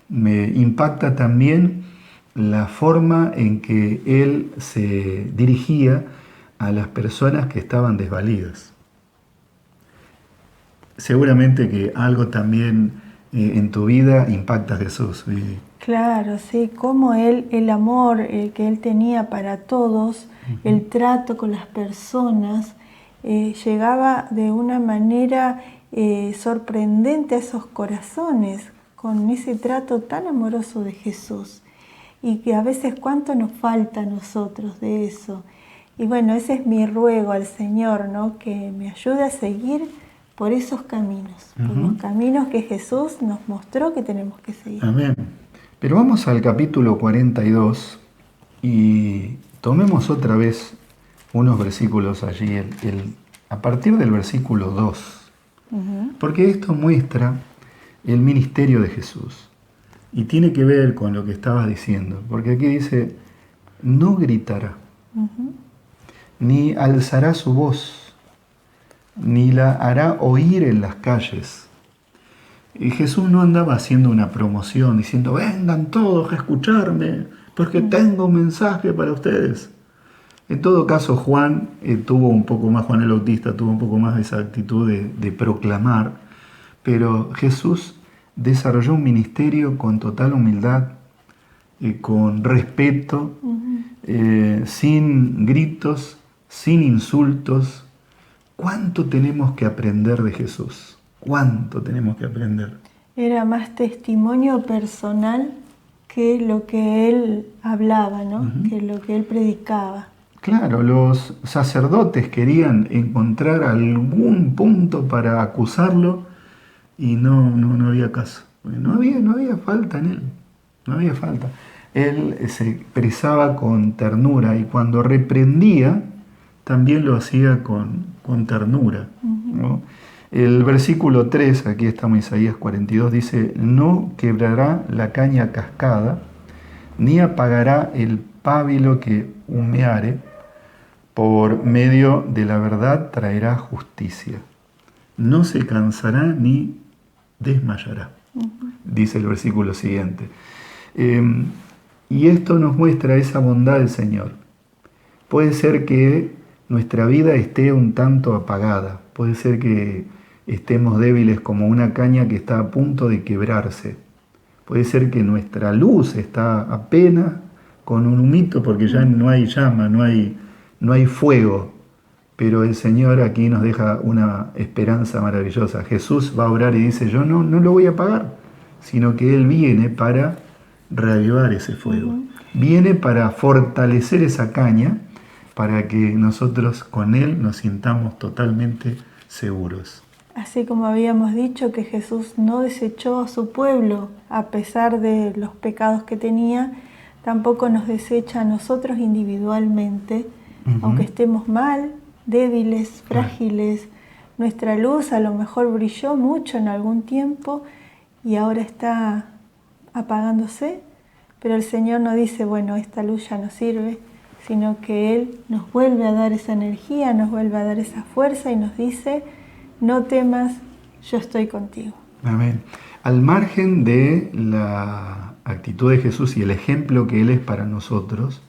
Speaker 2: Me impacta también la forma en que Él se dirigía a las personas que estaban desvalidas. Seguramente que algo también en tu vida impacta a Jesús.
Speaker 1: Claro, sí, como el amor que Él tenía para todos, el trato con las personas, llegaba de una manera sorprendente a esos corazones, con ese trato tan amoroso de Jesús. Y que a veces cuánto nos falta a nosotros de eso. Y bueno, ese es mi ruego al Señor, ¿no? Que me ayude a seguir por esos caminos, por los caminos que Jesús nos mostró que tenemos que seguir.
Speaker 2: Amén. Pero vamos al capítulo 42 y tomemos otra vez unos versículos allí, a partir del versículo 2, porque esto muestra el ministerio de Jesús y tiene que ver con lo que estabas diciendo, porque aquí dice, no gritará, ni alzará su voz, ni la hará oír en las calles. Y Jesús no andaba haciendo una promoción diciendo, vengan todos a escucharme, porque tengo un mensaje para ustedes. En todo caso, Juan tuvo un poco más, Juan el Bautista tuvo un poco más de esa actitud de proclamar, pero Jesús desarrolló un ministerio con total humildad, con respeto, sin gritos, sin insultos. ¿Cuánto tenemos que aprender de Jesús? ¿Cuánto tenemos que aprender?
Speaker 1: Era más testimonio personal que lo que Él hablaba, ¿no? Que lo que Él predicaba.
Speaker 2: Claro, los sacerdotes querían encontrar algún punto para acusarlo y no había caso. No había falta en Él, no había falta. Él se expresaba con ternura y cuando reprendía también lo hacía con ternura, ¿no? El versículo 3, aquí estamos en Isaías 42, dice, no quebrará la caña cascada, ni apagará el pábilo que humeare, por medio de la verdad traerá justicia. No se cansará ni desmayará, dice el versículo siguiente. Y esto nos muestra esa bondad del Señor. Puede ser que nuestra vida esté un tanto apagada, puede ser que estemos débiles como una caña que está a punto de quebrarse, puede ser que nuestra luz está apenas con un humito porque ya no hay llama, no hay fuego, pero el Señor aquí nos deja una esperanza maravillosa. Jesús va a orar y dice, yo no lo voy a apagar, sino que Él viene para reavivar ese fuego, viene para fortalecer esa caña, para que nosotros con Él nos sintamos totalmente seguros.
Speaker 1: Así como habíamos dicho que Jesús no desechó a su pueblo a pesar de los pecados que tenía, tampoco nos desecha a nosotros individualmente, aunque estemos mal, débiles, frágiles. Nuestra luz a lo mejor brilló mucho en algún tiempo y ahora está apagándose, pero el Señor no dice, bueno, esta luz ya no sirve, sino que Él nos vuelve a dar esa energía, nos vuelve a dar esa fuerza y nos dice, no temas, yo estoy contigo.
Speaker 2: Amén. Al margen de la actitud de Jesús y el ejemplo que Él es para nosotros,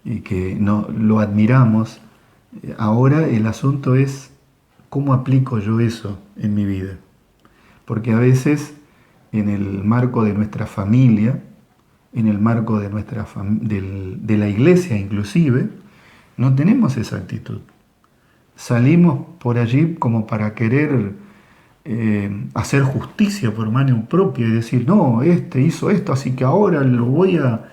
Speaker 2: y que no, lo admiramos, ahora el asunto es cómo aplico yo eso en mi vida. Porque a veces en el marco de nuestra familia, en el marco de, de la iglesia inclusive, no tenemos esa actitud. Salimos por allí como para querer hacer justicia por mano propia y decir, no, este hizo esto, así que ahora lo voy a,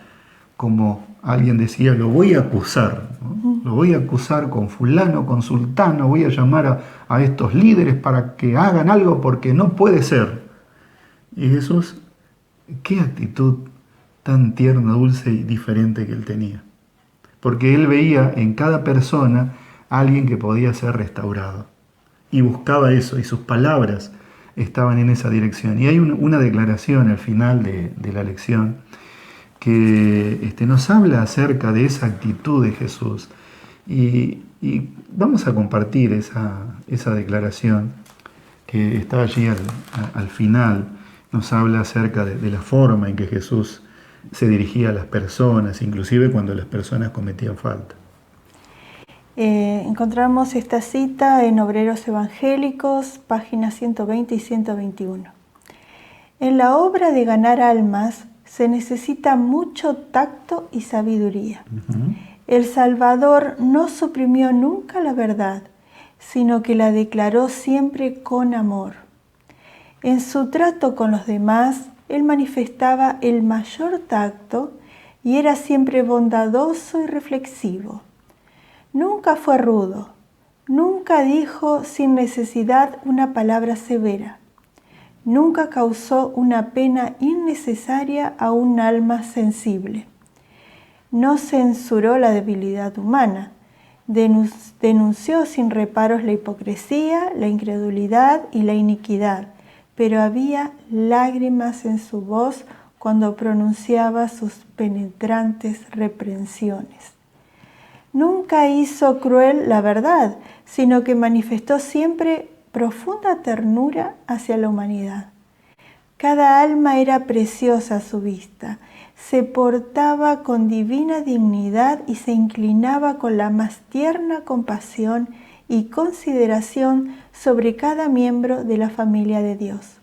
Speaker 2: como alguien decía, lo voy a acusar, ¿no? Lo voy a acusar con fulano, con sultano, voy a llamar a estos líderes para que hagan algo porque no puede ser. Y Jesús, qué actitud tan tierna, dulce y diferente que Él tenía. Porque Él veía en cada persona a alguien que podía ser restaurado. Y buscaba eso, y sus palabras estaban en esa dirección. Y hay una declaración al final de la lección que nos habla acerca de esa actitud de Jesús. Y vamos a compartir esa declaración que está allí al final. Nos habla acerca de la forma en que Jesús se dirigía a las personas, inclusive cuando las personas cometían falta.
Speaker 1: Encontramos esta cita en Obreros Evangélicos, páginas 120 y 121. En la obra de ganar almas se necesita mucho tacto y sabiduría. El Salvador no suprimió nunca la verdad, sino que la declaró siempre con amor. En su trato con los demás, Él manifestaba el mayor tacto y era siempre bondadoso y reflexivo. Nunca fue rudo, nunca dijo sin necesidad una palabra severa, nunca causó una pena innecesaria a un alma sensible. No censuró la debilidad humana, denunció sin reparos la hipocresía, la incredulidad y la iniquidad, pero había lágrimas en su voz cuando pronunciaba sus penetrantes reprensiones. Nunca hizo cruel la verdad, sino que manifestó siempre profunda ternura hacia la humanidad. Cada alma era preciosa a su vista, se portaba con divina dignidad y se inclinaba con la más tierna compasión y consideración sobre cada miembro de la familia de Dios.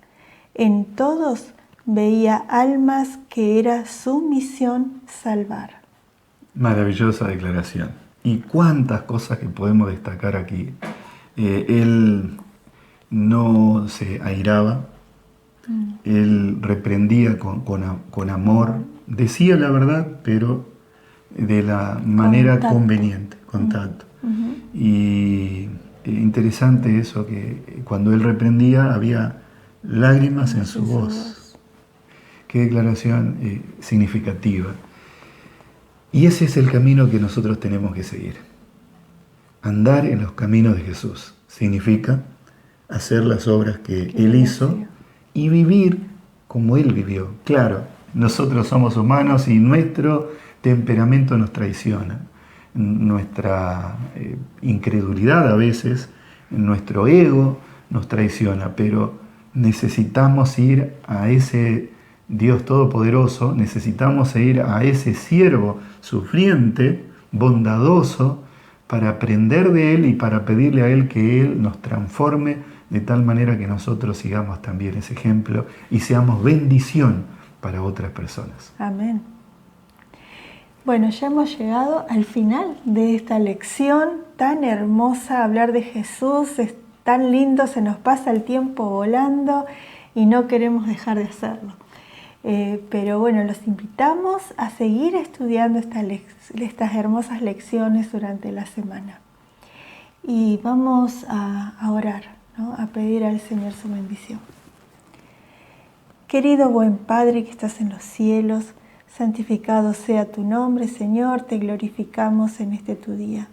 Speaker 1: En todos veía almas que era su misión salvar.
Speaker 2: Maravillosa declaración. Y cuántas cosas que podemos destacar aquí. Él no se airaba, Él reprendía con amor, decía la verdad, pero de la manera conveniente, con tacto. Y interesante eso, que cuando Él reprendía había lágrimas en su voz. Qué declaración significativa. Y ese es el camino que nosotros tenemos que seguir. Andar en los caminos de Jesús significa hacer las obras que Él hizo y vivir como Él vivió. Claro, nosotros somos humanos y nuestro temperamento nos traiciona. Nuestra incredulidad a veces, nuestro ego nos traiciona, pero necesitamos ir a ese Dios Todopoderoso, necesitamos ir a ese siervo sufriente, bondadoso, para aprender de Él y para pedirle a Él que Él nos transforme de tal manera que nosotros sigamos también ese ejemplo y seamos bendición para otras personas.
Speaker 1: Amén. Bueno, ya hemos llegado al final de esta lección tan hermosa. Hablar de Jesús es tan lindo, se nos pasa el tiempo volando y no queremos dejar de hacerlo. Pero bueno, los invitamos a seguir estudiando estas hermosas lecciones durante la semana. Y vamos a orar, ¿no? A pedir al Señor su bendición. Querido buen Padre que estás en los cielos, santificado sea tu nombre, Señor, te glorificamos en este tu día.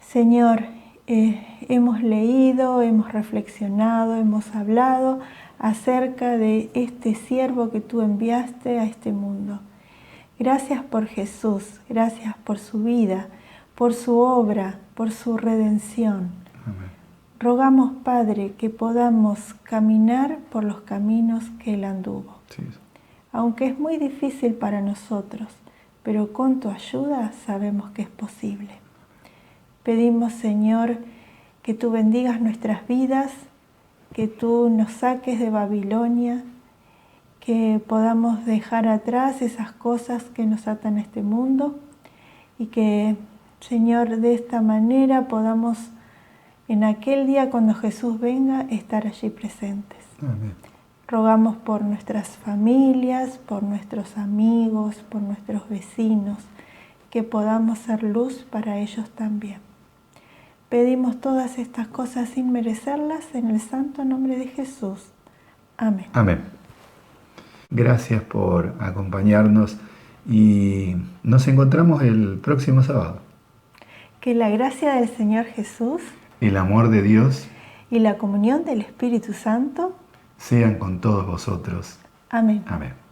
Speaker 1: Señor, hemos leído, hemos reflexionado, hemos hablado acerca de este siervo que tú enviaste a este mundo, Gracias por Jesús, gracias por su vida, por su obra, por su redención.
Speaker 2: Amén.
Speaker 1: Rogamos, Padre, que podamos caminar por los caminos que Él anduvo.
Speaker 2: Sí.
Speaker 1: Aunque es muy difícil para nosotros, pero con tu ayuda sabemos que es posible. Pedimos, Señor, que tú bendigas nuestras vidas, que tú nos saques de Babilonia, que podamos dejar atrás esas cosas que nos atan a este mundo y que, Señor, de esta manera podamos en aquel día cuando Jesús venga estar allí presentes.
Speaker 2: Amén.
Speaker 1: Rogamos por nuestras familias, por nuestros amigos, por nuestros vecinos, que podamos ser luz para ellos también. Pedimos todas estas cosas sin merecerlas en el santo nombre de Jesús. Amén.
Speaker 2: Amén. Gracias por acompañarnos y nos encontramos el próximo sábado.
Speaker 1: Que la gracia del Señor Jesús,
Speaker 2: El amor de Dios
Speaker 1: y la comunión del Espíritu Santo
Speaker 2: sean con todos vosotros.
Speaker 1: Amén.
Speaker 2: Amén.